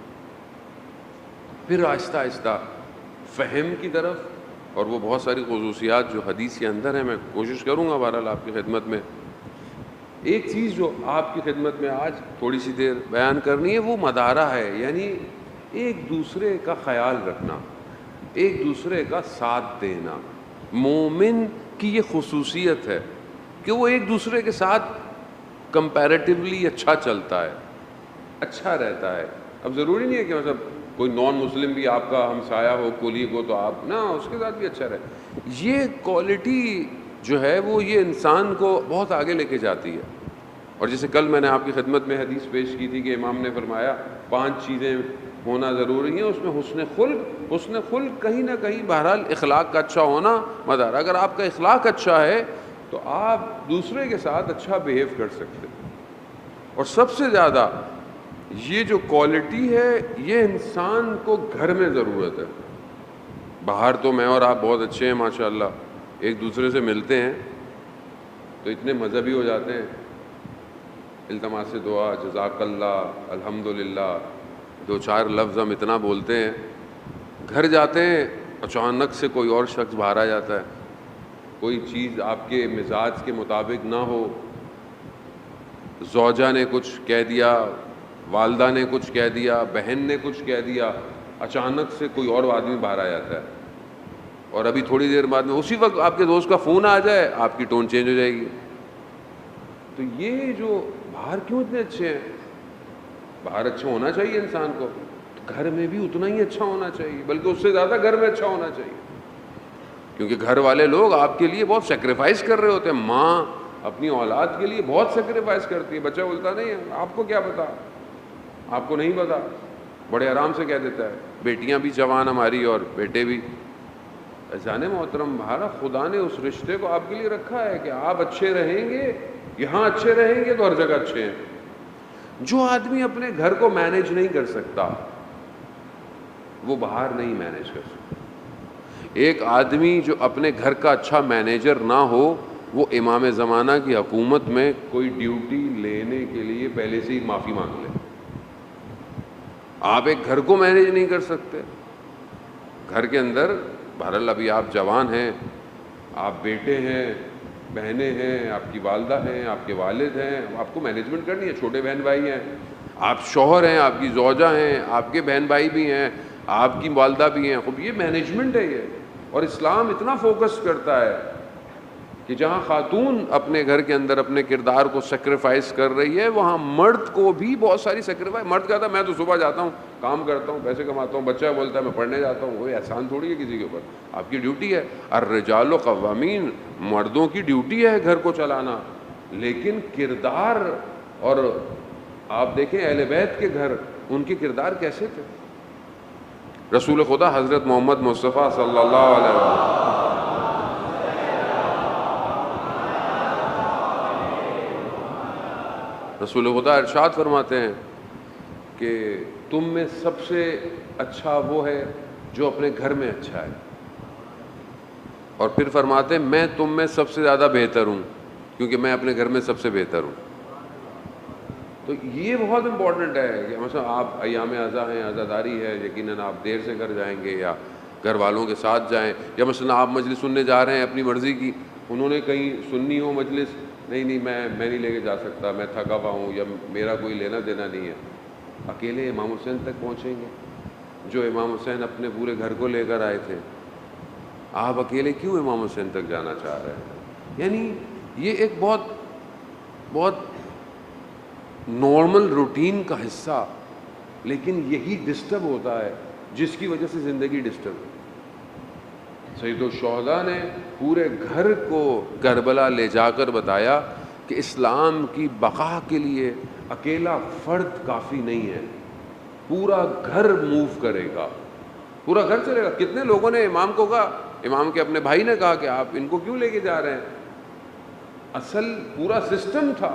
Speaker 1: پھر آہستہ آہستہ فہم کی طرف. اور وہ بہت ساری خصوصیات جو حدیث کے اندر ہیں، میں کوشش کروں گا بہرحال آپ کی خدمت میں. ایک چیز جو آپ کی خدمت میں آج تھوڑی سی دیر بیان کرنی ہے، وہ مدارہ ہے، یعنی ایک دوسرے کا خیال رکھنا، ایک دوسرے کا ساتھ دینا. مومن کی یہ خصوصیت ہے کہ وہ ایک دوسرے کے ساتھ کمپیریٹیولی اچھا چلتا ہے، اچھا رہتا ہے. اب ضروری نہیں ہے کہ مطلب کوئی نان مسلم بھی آپ کا ہمسایہ ہو، کولیگ ہو، تو آپ نا اس کے ساتھ بھی اچھا رہے. یہ کوالٹی جو ہے وہ یہ انسان کو بہت آگے لے کے جاتی ہے. اور جیسے کل میں نے آپ کی خدمت میں حدیث پیش کی تھی کہ امام نے فرمایا 5 چیزیں ہونا ضروری ہیں، اس میں حسن خلق کہیں نہ کہیں بہرحال اخلاق کا اچھا ہونا مدار. اگر آپ کا اخلاق اچھا ہے تو آپ دوسرے کے ساتھ اچھا بیہیو کر سکتے ہیں. اور سب سے زیادہ یہ جو کوالٹی ہے یہ انسان کو گھر میں ضرورت ہے. باہر تو میں اور آپ بہت اچھے ہیں ماشاءاللہ، ایک دوسرے سے ملتے ہیں تو اتنے مذہبی ہو جاتے ہیں، التماس دعا، جزاک اللہ، الحمدللہ، 2-4 لفظ ہم اتنا بولتے ہیں. گھر جاتے ہیں اچانک سے کوئی اور شخص باہر آ جاتا ہے، کوئی چیز آپ کے مزاج کے مطابق نہ ہو، زوجہ نے کچھ کہہ دیا، والدہ نے کچھ کہہ دیا، بہن نے کچھ کہہ دیا، اچانک سے کوئی اور آدمی باہر آ جاتا ہے. اور ابھی تھوڑی دیر بعد میں اسی وقت آپ کے دوست کا فون آ جائے، آپ کی ٹون چینج ہو جائے گی. تو یہ جو باہر کیوں اتنے اچھے ہیں؟ باہر اچھا ہونا چاہیے انسان کو، تو گھر میں بھی اتنا ہی اچھا ہونا چاہیے، بلکہ اس سے زیادہ گھر میں اچھا ہونا چاہیے. کیونکہ گھر والے لوگ آپ کے لیے بہت سیکریفائس کر رہے ہوتے ہیں. ماں اپنی اولاد کے لیے بہت سیکریفائس کرتی ہے. بچہ بولتا نہیں ہے آپ کو کیا پتا، آپ کو نہیں پتا، بڑے آرام سے کہہ دیتا ہے. بیٹیاں بھی جوان ہماری اور بیٹے بھی. عزیزان محترم، بھارا خدا نے اس رشتے کو آپ کے لیے رکھا ہے کہ آپ اچھے رہیں گے، یہاں اچھے رہیں گے تو ہر جگہ اچھے ہیں. جو آدمی اپنے گھر کو مینیج نہیں کر سکتا وہ باہر نہیں مینیج کر سکتا. ایک آدمی جو اپنے گھر کا اچھا مینیجر نہ ہو، وہ امام زمانہ کی حکومت میں کوئی ڈیوٹی لینے کے لیے پہلے سے ہی معافی مانگ لے. آپ ایک گھر کو مینیج نہیں کر سکتے. گھر کے اندر بہرحال ابھی آپ جوان ہیں، آپ بیٹے ہیں، بہنیں ہیں، آپ کی والدہ ہیں، آپ کے والد ہیں، آپ کو مینجمنٹ کرنی ہے. چھوٹے بہن بھائی ہیں، آپ شوہر ہیں، آپ کی زوجہ ہیں، آپ کے بہن بھائی بھی ہیں، آپ کی والدہ بھی ہیں. خب یہ مینجمنٹ ہے یہ. اور اسلام اتنا فوکس کرتا ہے کہ جہاں خاتون اپنے گھر کے اندر اپنے کردار کو سیکریفائز کر رہی ہے، وہاں مرد کو بھی بہت ساری سیکریفائز. مرد کہتا ہے میں تو صبح جاتا ہوں، کام کرتا ہوں، پیسے کماتا ہوں، بچہ بولتا ہے میں پڑھنے جاتا ہوں. وہ احسان تھوڑی ہے کسی کے اوپر، آپ کی ڈیوٹی ہے. الرجال قوامین، مردوں کی ڈیوٹی ہے گھر کو چلانا. لیکن کردار، اور آپ دیکھیں اہل بیت کے گھر، ان کے کردار کیسے تھے. رسول خدا حضرت محمد مصطفیٰ صلی اللہ علیہ وسلم رسول خدا ارشاد فرماتے ہیں کہ تم میں سب سے اچھا وہ ہے جو اپنے گھر میں اچھا ہے، اور پھر فرماتے ہیں میں تم میں سب سے زیادہ بہتر ہوں کیونکہ میں اپنے گھر میں سب سے بہتر ہوں. تو یہ بہت امپورٹنٹ ہے کہ مثلا آپ ایام عزا ہیں، عزاداری ہے، یقیناً آپ دیر سے گھر جائیں گے یا گھر والوں کے ساتھ جائیں، یا مثلا آپ مجلس سننے جا رہے ہیں اپنی مرضی کی، انہوں نے کہیں سننی ہو مجلس، نہیں میں نہیں لے کے جا سکتا، میں تھکا ہوا ہوں یا میرا کوئی لینا دینا نہیں ہے. اکیلے امام حسین تک پہنچیں گے جو امام حسین اپنے پورے گھر کو لے کر آئے تھے. آپ اکیلے کیوں امام حسین تک جانا چاہ رہے ہیں؟ یعنی یہ ایک بہت نارمل روٹین کا حصہ، لیکن یہی ڈسٹرب ہوتا ہے جس کی وجہ سے زندگی ڈسٹرب. سید الشہداء نے پورے گھر کو کربلا لے جا کر بتایا کہ اسلام کی بقا کے لیے اکیلا فرد کافی نہیں ہے، پورا گھر موو کرے گا، پورا گھر چلے گا. کتنے لوگوں نے امام کو کہا، امام کے اپنے بھائی نے کہا کہ آپ ان کو کیوں لے کے جا رہے ہیں. اصل پورا سسٹم تھا،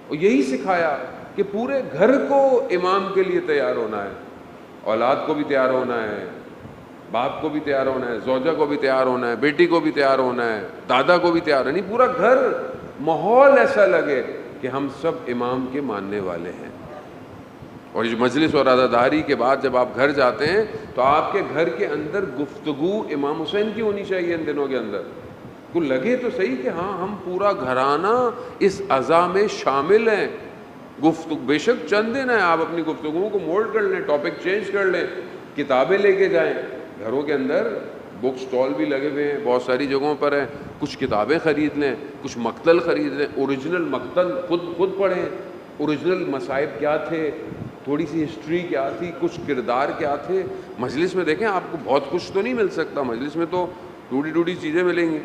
Speaker 1: اور یہی سکھایا کہ پورے گھر کو امام کے لیے تیار ہونا ہے. اولاد کو بھی تیار ہونا ہے، باپ کو بھی تیار ہونا ہے، زوجہ کو بھی تیار ہونا ہے، بیٹی کو بھی تیار ہونا ہے، دادا کو بھی تیار ہونا ہے. پورا گھر ماحول ایسا لگے کہ ہم سب امام کے ماننے والے ہیں. اور اس مجلس اور عزاداری کے بعد جب آپ گھر جاتے ہیں تو آپ کے گھر کے اندر گفتگو امام حسین کی ہونی چاہیے. ان دنوں کے اندر کو لگے تو صحیح کہ ہاں ہم پورا گھرانہ اس عزا میں شامل ہیں. گفتگو بے شک چند دن ہیں، آپ اپنی گفتگوؤں کو مولڈ کر لیں، ٹاپک چینج کر لیں، کتابیں لے کے جائیں. گھروں کے اندر بک سٹال بھی لگے ہوئے ہیں، بہت ساری جگہوں پر ہیں. کچھ کتابیں خرید لیں، کچھ مقتل خرید لیں، اوریجنل مقتل خود پڑھیں. اوریجنل مصائب کیا تھے، تھوڑی سی ہسٹری کیا تھی، کچھ کردار کیا تھے. مجلس میں دیکھیں آپ کو بہت کچھ تو نہیں مل سکتا، مجلس میں تو ٹوٹی چیزیں ملیں گی،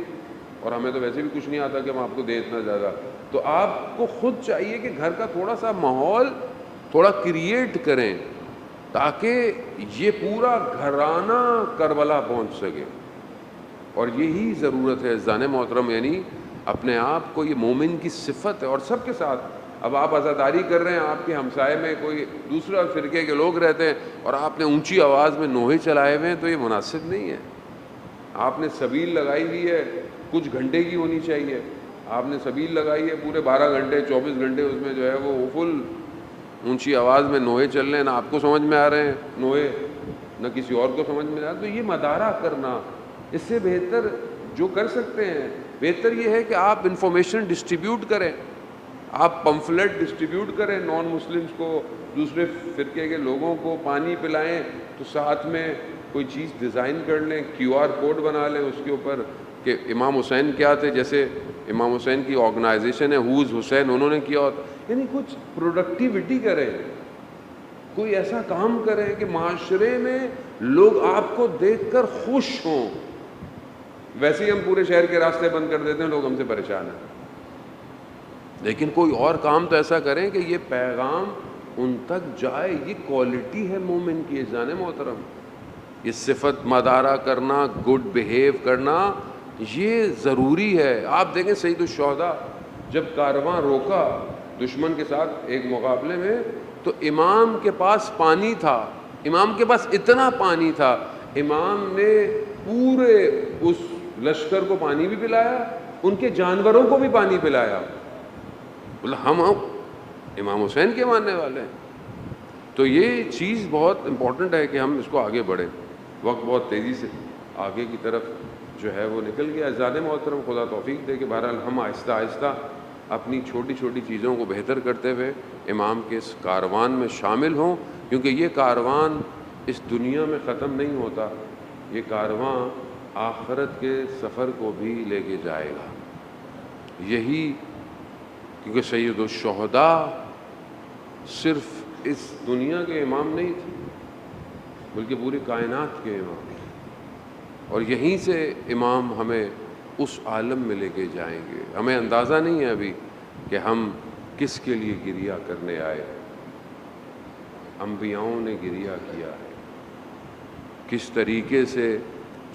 Speaker 1: اور ہمیں تو ویسے بھی کچھ نہیں آتا کہ ہم آپ کو دیں اتنا زیادہ. تو آپ کو خود چاہیے کہ گھر کا تھوڑا سا ماحول تھوڑا کریٹ کریں تاکہ یہ پورا گھرانہ کربلا پہنچ سکے. اور یہی ضرورت ہے عزیزان محترم، یعنی اپنے آپ کو، یہ مومن کی صفت ہے. اور سب کے ساتھ اب آپ عزاداری کر رہے ہیں، آپ کے ہمسائے میں کوئی دوسرا فرقے کے لوگ رہتے ہیں اور آپ نے اونچی آواز میں نوحے چلائے ہوئے ہیں، تو یہ مناسب نہیں ہے. آپ نے سبیل لگائی ہوئی ہے، کچھ گھنٹے کی ہونی چاہیے. آپ نے سبیل لگائی ہے پورے 12 گھنٹے 24 گھنٹے، اس میں جو ہے وہ فل اونچی آواز میں نوحے چل رہے ہیں، نہ آپ کو سمجھ میں آ رہے ہیں نوحے، نہ کسی اور کو سمجھ میں آ رہا. تو یہ مدارہ کرنا، اس سے بہتر جو کر سکتے ہیں، بہتر یہ ہے کہ آپ انفارمیشن ڈسٹریبیوٹ کریں، آپ پمفلٹ ڈسٹریبیوٹ کریں نان مسلمز کو، دوسرے فرقے کے لوگوں کو پانی پلائیں. تو ساتھ میں کوئی چیز ڈیزائن کر لیں، QR کوڈ بنا لیں اس کے اوپر کہ امام حسین کیا تھے. جیسے امام حسین کی آرگنائزیشن ہے ہوز حسین، انہوں نے کیا ہوتا. یعنی کچھ پروڈکٹیوٹی کریں، کوئی ایسا کام کریں کہ معاشرے میں لوگ آپ کو دیکھ کر خوش ہوں. ویسے ہی ہم پورے شہر کے راستے بند کر دیتے ہیں، لوگ ہم سے پریشان ہیں. لیکن کوئی اور کام تو ایسا کریں کہ یہ پیغام ان تک جائے. یہ کوالٹی ہے مومن کی عزیزان محترم. یہ صفت مدارہ کرنا، گڈ بیہیو کرنا، یہ ضروری ہے. آپ دیکھیں سید الشہداء جب کارواں روکا دشمن کے ساتھ ایک مقابلے میں، تو امام کے پاس پانی تھا، امام کے پاس اتنا پانی تھا، امام نے پورے اس لشکر کو پانی بھی پلایا، ان کے جانوروں کو بھی پانی پلایا. ہم امام حسین کے ماننے والے ہیں. تو یہ چیز بہت امپورٹنٹ ہے کہ ہم اس کو آگے بڑھیں. وقت بہت تیزی سے آگے کی طرف جو ہے وہ نکل گیا. عزیزان محترم خدا توفیق دے کہ بہرحال ہم آہستہ آہستہ اپنی چھوٹی چھوٹی چیزوں کو بہتر کرتے ہوئے امام کے اس کاروان میں شامل ہوں، کیونکہ یہ کاروان اس دنیا میں ختم نہیں ہوتا، یہ کارواں آخرت کے سفر کو بھی لے کے جائے گا. یہی کیونکہ سید الشہداء صرف اس دنیا کے امام نہیں تھے بلکہ پوری کائنات کے امام تھے، اور یہیں سے امام ہمیں اس عالم میں لے کے جائیں گے۔ ہمیں اندازہ نہیں ہے ابھی کہ ہم کس کے لیے گریہ کرنے آئے۔ انبیاؤں نے گریہ کیا ہے، کس طریقے سے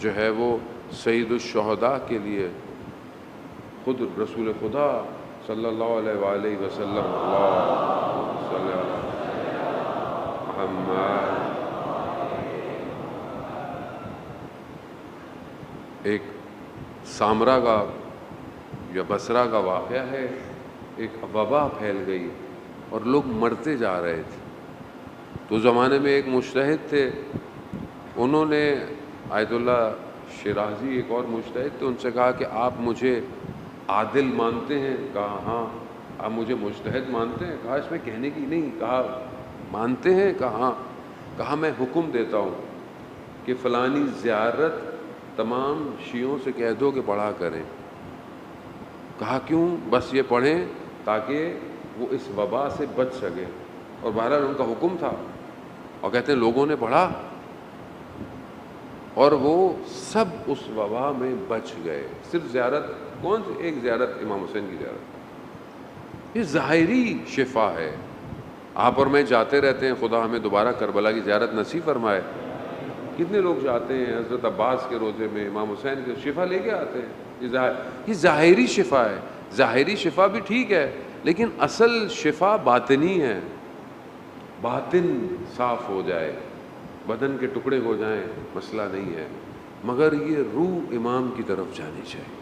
Speaker 1: جو ہے وہ سید الشہداء کے لیے خود رسول خدا صلی اللہ علیہ وآلہ وسلم اللہم صلی علی محمد۔ ایک سامرا کا یا بصرہ کا واقعہ ہے، ایک وبا پھیل گئی اور لوگ مرتے جا رہے تھے۔ تو زمانے میں ایک مجتہد تھے، انہوں نے آیت اللہ شیرازی ایک اور مجتہد تھے، ان سے کہا کہ آپ مجھے عادل مانتے ہیں؟ کہا ہاں۔ آپ مجھے مجتہد مانتے ہیں؟ کہا اس میں کہنے کی نہیں، کہا مانتے ہیں؟ کہا ہاں۔ کہا میں حکم دیتا ہوں کہ فلانی زیارت تمام شیعوں سے کہہ دو کہ پڑھا کریں۔ کہا کیوں؟ بس یہ پڑھیں تاکہ وہ اس وبا سے بچ سکیں، اور بہرحال ان کا حکم تھا، اور کہتے ہیں لوگوں نے پڑھا اور وہ سب اس وبا میں بچ گئے۔ صرف زیارت کون سی؟ ایک زیارت، امام حسین کی زیارت۔ یہ ظاہری شفا ہے۔ آپ اور میں جاتے رہتے ہیں، خدا ہمیں دوبارہ کربلا کی زیارت نصیب فرمائے۔ کتنے لوگ جاتے ہیں حضرت عباس کے روزے میں، امام حسین کے، شفا لے کے آتے ہیں۔ یہ ظاہری شفا ہے۔ ظاہری شفا بھی ٹھیک ہے، لیکن اصل شفا باطنی ہے۔ باطن صاف ہو جائے، بدن کے ٹکڑے ہو جائیں، مسئلہ نہیں ہے، مگر یہ روح امام کی طرف جانی چاہیے۔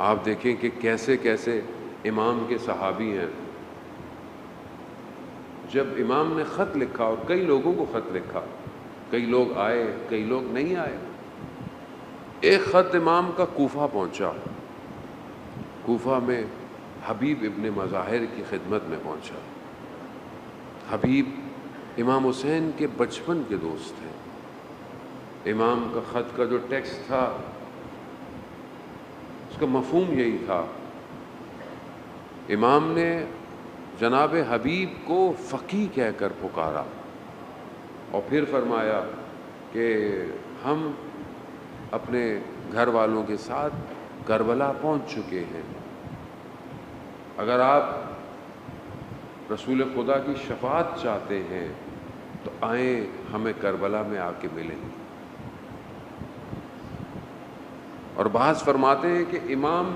Speaker 1: آپ دیکھیں کہ کیسے کیسے امام کے صحابی ہیں۔ جب امام نے خط لکھا، اور کئی لوگوں کو خط لکھا، کئی لوگ آئے، کئی لوگ نہیں آئے۔ ایک خط امام کا کوفہ پہنچا، کوفہ میں حبیب ابن مظاہر کی خدمت میں پہنچا۔ حبیب امام حسین کے بچپن کے دوست تھے۔ امام کا خط کا جو ٹیکسٹ تھا اس کا مفہوم یہی تھا۔ امام نے جناب حبیب کو فقیہ کہہ کر پکارا، اور پھر فرمایا کہ ہم اپنے گھر والوں کے ساتھ کربلا پہنچ چکے ہیں، اگر آپ رسول خدا کی شفاعت چاہتے ہیں تو آئیں، ہمیں کربلا میں آ کے ملیں۔ اور بعض فرماتے ہیں کہ امام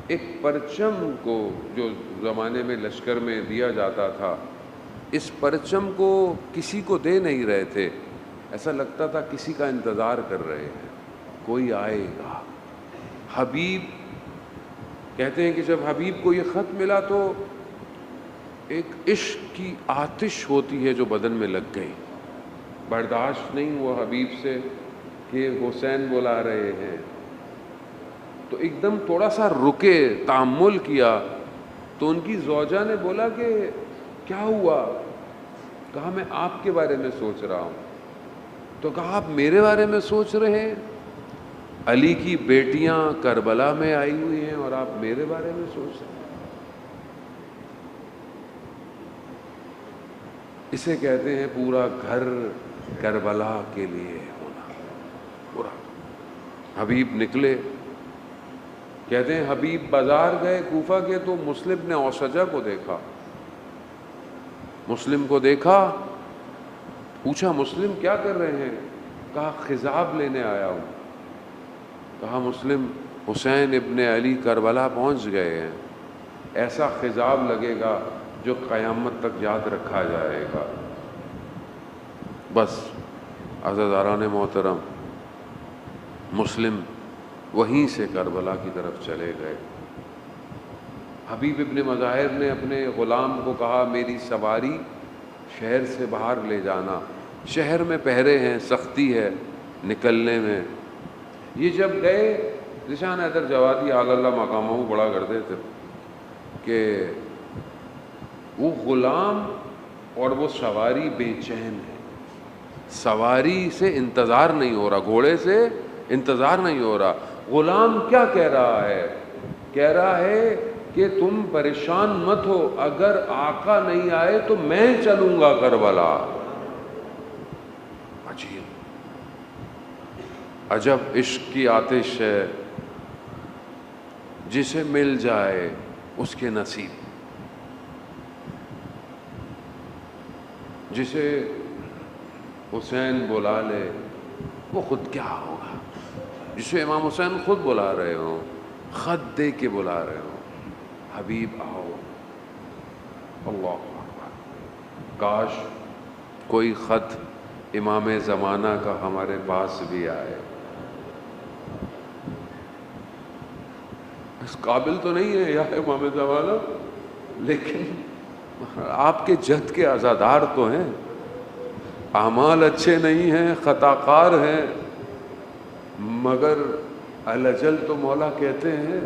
Speaker 1: ایک پرچم کو، جو زمانے میں لشکر میں دیا جاتا تھا، اس پرچم کو کسی کو دے نہیں رہے تھے، ایسا لگتا تھا کسی کا انتظار کر رہے ہیں، کوئی آئے گا۔ حبیب کہتے ہیں کہ جب حبیب کو یہ خط ملا تو ایک عشق کی آتش ہوتی ہے جو بدن میں لگ گئی، برداشت نہیں ہوا حبیب سے کہ حسین بلا رہے ہیں، تو ایک دم تھوڑا سا رکے، تأمل کیا، تو ان کی زوجہ نے بولا کہ کیا ہوا؟ کہا میں آپ کے بارے میں سوچ رہا ہوں۔ تو کہا آپ میرے بارے میں سوچ رہے ہیں؟ علی کی بیٹیاں کربلا میں آئی ہوئی ہیں اور آپ میرے بارے میں سوچ رہے ہیں؟ اسے کہتے ہیں پورا گھر کربلا کے لیے ہونا، پورا۔ حبیب نکلے، کہتے ہیں حبیب بازار گئے کوفہ کے، تو مسلم نے اوسجہ کو دیکھا، مسلم کو دیکھا، پوچھا مسلم کیا کر رہے ہیں؟ کہا خضاب لینے آیا ہوں۔ کہا مسلم حسین ابن علی کربلا پہنچ گئے ہیں، ایسا خضاب لگے گا جو قیامت تک یاد رکھا جائے گا۔ بس عزیزاران محترم، مسلم وہیں سے کربلا کی طرف چلے گئے۔ حبیب ابن مظاہر نے اپنے غلام کو کہا میری سواری شہر سے باہر لے جانا، شہر میں پہرے ہیں، سختی ہے نکلنے میں۔ یہ جب گئے، ذیشان حیدر جوادی علی اللہ مقامہ بڑا کرتے تھے کہ وہ غلام اور وہ سواری بے چین ہے، سواری سے انتظار نہیں ہو رہا، گھوڑے سے انتظار نہیں ہو رہا۔ غلام کیا کہہ رہا ہے کہ کہہ رہا ہے کہ تم پریشان مت ہو، اگر آقا نہیں آئے تو میں چلوں گا کربلا۔ عجیب، عجب عشق کی آتش ہے، جسے مل جائے اس کے نصیب، جسے حسین بلا لے وہ خود کیا ہوگا، جسے امام حسین خود بلا رہے ہوں، خط دے کے بلا رہے ہوں، حبیب آؤ۔ اللہ اکبر، کاش کوئی خط امام زمانہ کا ہمارے پاس بھی آئے۔ اس قابل تو نہیں ہے یا امام زمانہ، لیکن آپ کے جد کے عزادار تو ہیں، اعمال اچھے نہیں ہیں، خطا کار ہیں، مگر الاجل تو مولا کہتے ہیں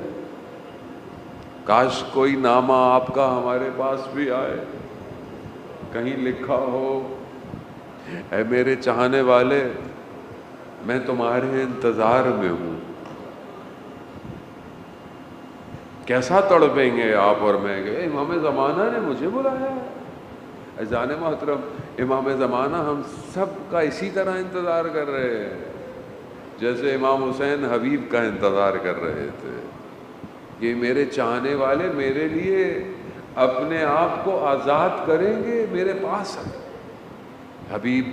Speaker 1: کاش کوئی نامہ آپ کا ہمارے پاس بھی آئے، کہیں لکھا ہو اے میرے چاہنے والے میں تمہارے انتظار میں ہوں۔ کیسا تڑپیں گے آپ اور میں کہ امام زمانہ نے مجھے بلایا ہے۔ جان محترم، امام زمانہ ہم سب کا اسی طرح انتظار کر رہے ہیں جیسے امام حسین حبیب کا انتظار کر رہے تھے کہ میرے چاہنے والے میرے لیے اپنے آپ کو آزاد کریں گے، میرے پاس حبیب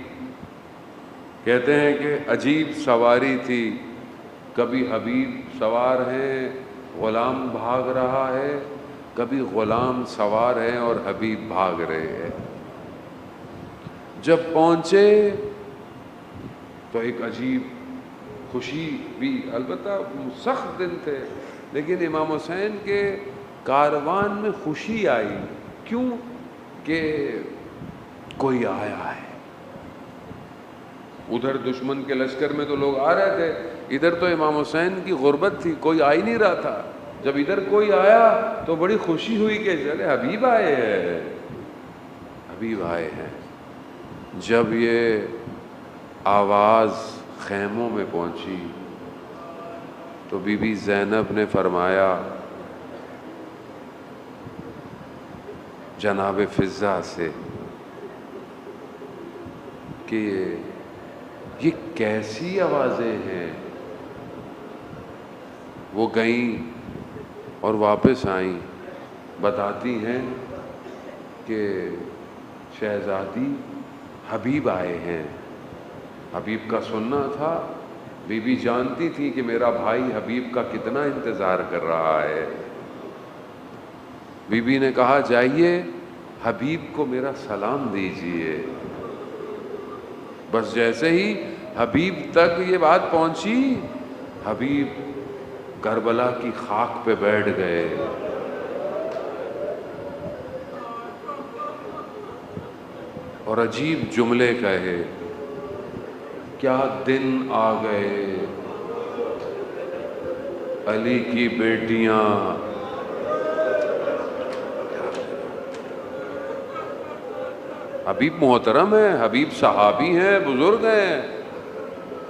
Speaker 1: کہتے ہیں کہ عجیب سواری تھی، کبھی حبیب سوار ہیں غلام بھاگ رہا ہے، کبھی غلام سوار ہیں اور حبیب بھاگ رہے ہیں۔ جب پہنچے تو ایک عجیب خوشی بھی، البتہ سخت دن تھے، لیکن امام حسین کے کاروان میں خوشی آئی، کیوں کہ کوئی آیا ہے۔ ادھر دشمن کے لشکر میں تو لوگ آ رہے تھے، ادھر تو امام حسین کی غربت تھی، کوئی آ ہی نہیں رہا تھا۔ جب ادھر کوئی آیا تو بڑی خوشی ہوئی کہ چلے حبیب آئے ہیں، حبیب آئے ہیں۔ جب یہ آواز خیموں میں پہنچی تو بی بی زینب نے فرمایا جناب فضہ سے کہ یہ کیسی آوازیں ہیں؟ وہ گئیں اور واپس آئیں، بتاتی ہیں کہ شہزادی حبیب آئے ہیں۔ حبیب کا سننا تھا، بی بی جانتی تھی کہ میرا بھائی حبیب کا کتنا انتظار کر رہا ہے۔ بی بی نے کہا جائیے حبیب کو میرا سلام دیجیے۔ بس جیسے ہی حبیب تک یہ بات پہنچی، حبیب کربلا کی خاک پہ بیٹھ گئے۔ اور عجیب جملے کہے، کیا دن آ گئے علی کی بیٹیاں حبیب محترم ہیں، حبیب صحابی ہیں، بزرگ ہیں،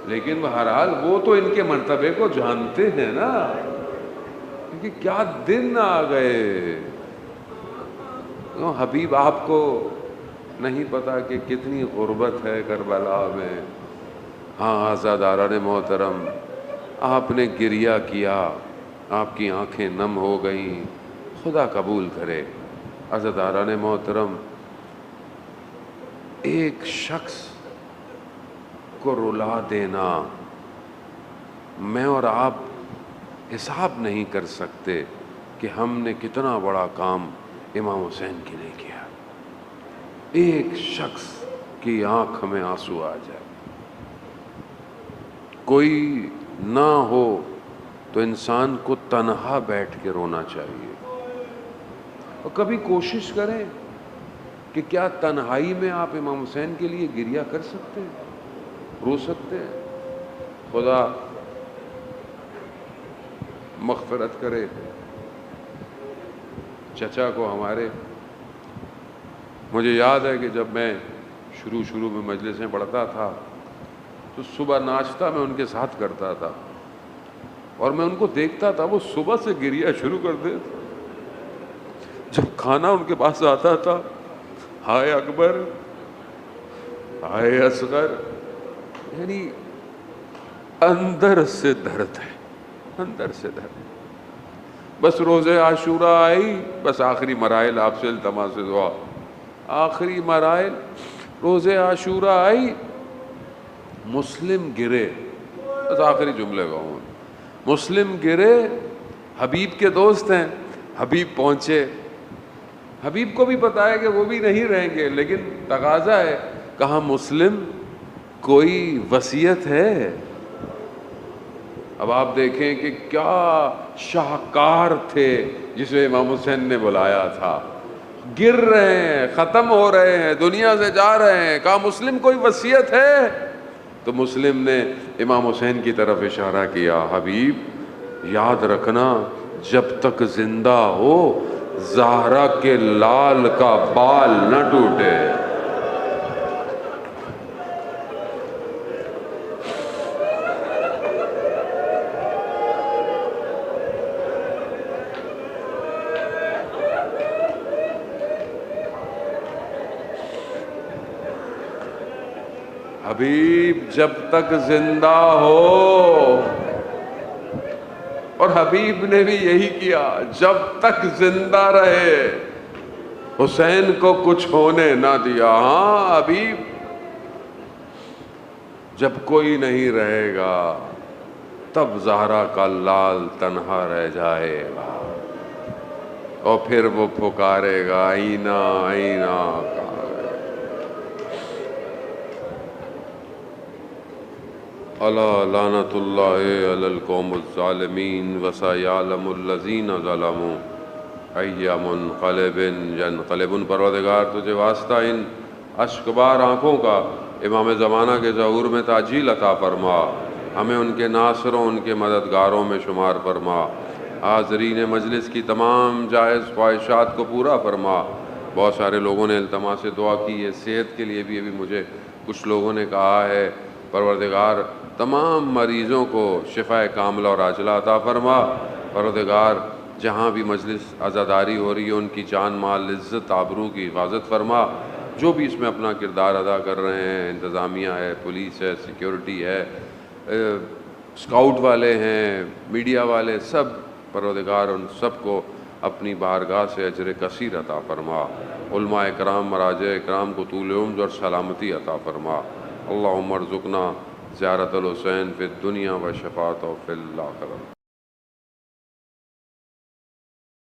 Speaker 1: لیکن بہرحال وہ تو ان کے مرتبے کو جانتے ہیں نا، کیونکہ کیا دن آ گئے۔ حبیب آپ کو نہیں پتا کہ کتنی غربت ہے کربلا میں۔ ہاں عزاداران محترم، آپ نے گریہ کیا، آپ کی آنکھیں نم ہو گئیں، خدا قبول کرے۔ عزاداران محترم، ایک شخص کو رلا دینا میں اور آپ حساب نہیں کر سکتے کہ ہم نے کتنا بڑا کام امام حسین کے لیے کیا۔ ایک شخص کی آنکھ میں آنسو آ جائے، کوئی نہ ہو تو انسان کو تنہا بیٹھ کے رونا چاہیے، اور کبھی کوشش کریں کہ کیا تنہائی میں آپ امام حسین کے لیے گریہ کر سکتے ہیں، رو سکتے ہیں۔ خدا مغفرت کرے چچا کو ہمارے۔ مجھے یاد ہے کہ جب میں شروع میں مجلسیں پڑھتا تھا تو صبح ناشتہ میں ان کے ساتھ کرتا تھا، اور میں ان کو دیکھتا تھا وہ صبح سے گریا شروع کر دیتے، جب کھانا ان کے پاس آتا تھا ہائے اکبر ہائے اصغر، یعنی اندر سے درد ہے، اندر سے درد ہے۔ بس روز عاشورہ آئی، بس آخری مراحل، آپ سے التماس دعا، آخری مراحل روز عاشورہ آئی، مسلم گرے، بس آخری جملے کا ہوں، مسلم گرے، حبیب کے دوست ہیں، حبیب پہنچے، حبیب کو بھی پتا ہے کہ وہ بھی نہیں رہیں گے، لیکن تقاضا ہے، کہا مسلم کوئی وصیت ہے؟ اب آپ دیکھیں کہ کیا شاہکار تھے جسے امام حسین نے بلایا تھا، گر رہے ہیں، ختم ہو رہے ہیں، دنیا سے جا رہے ہیں، کہا مسلم کوئی وصیت ہے؟ تو مسلم نے امام حسین کی طرف اشارہ کیا، حبیب یاد رکھنا جب تک زندہ ہو زہرا کے لال کا بال نہ ٹوٹے۔ حبیب جب تک زندہ ہو، اور حبیب نے بھی یہی کیا، جب تک زندہ رہے حسین کو کچھ ہونے نہ دیا۔ ہاں حبیب جب کوئی نہیں رہے گا تب زہرا کا لال تنہا رہ جائے گا، اور پھر وہ پکارے گا آئینہ آئینہ۔ الا لعنت اللہ علی القوم الظالمین وسیعلم الذین ظلموا ای منقلب ینقلبون۔ پروردگار تجھے واسطہ ان اشکبار آنکھوں کا امام زمانہ کے ظہور میں تعجیل عطا فرما، ہمیں ان کے ناصروں ان کے مددگاروں میں شمار فرما، حاضرین مجلس کی تمام جائز خواہشات کو پورا فرما۔ بہت سارے لوگوں نے التماس دعا کی ہے، صحت کے لیے بھی ابھی مجھے کچھ لوگوں نے کہا ہے، پروردگار تمام مریضوں کو شفاء کاملہ اور عاجلہ عطا فرما۔ پروردگار جہاں بھی مجلس عزاداری ہو رہی ہے ان کی جان مال عزت آبرو کی حفاظت فرما، جو بھی اس میں اپنا کردار ادا کر رہے ہیں، انتظامیہ ہے، پولیس ہے، سیکیورٹی ہے، اسکاؤٹ والے ہیں، میڈیا والے، سب پروردگار ان سب کو اپنی بارگاہ سے اجر کثیر عطا فرما۔ علماء اکرام مراجع اکرام کو طول عمر اور سلامتی عطا فرما۔ اللہم ارزقنا زیارت الحسین فی الدنیا و شفاعتہ فی الآخرہ۔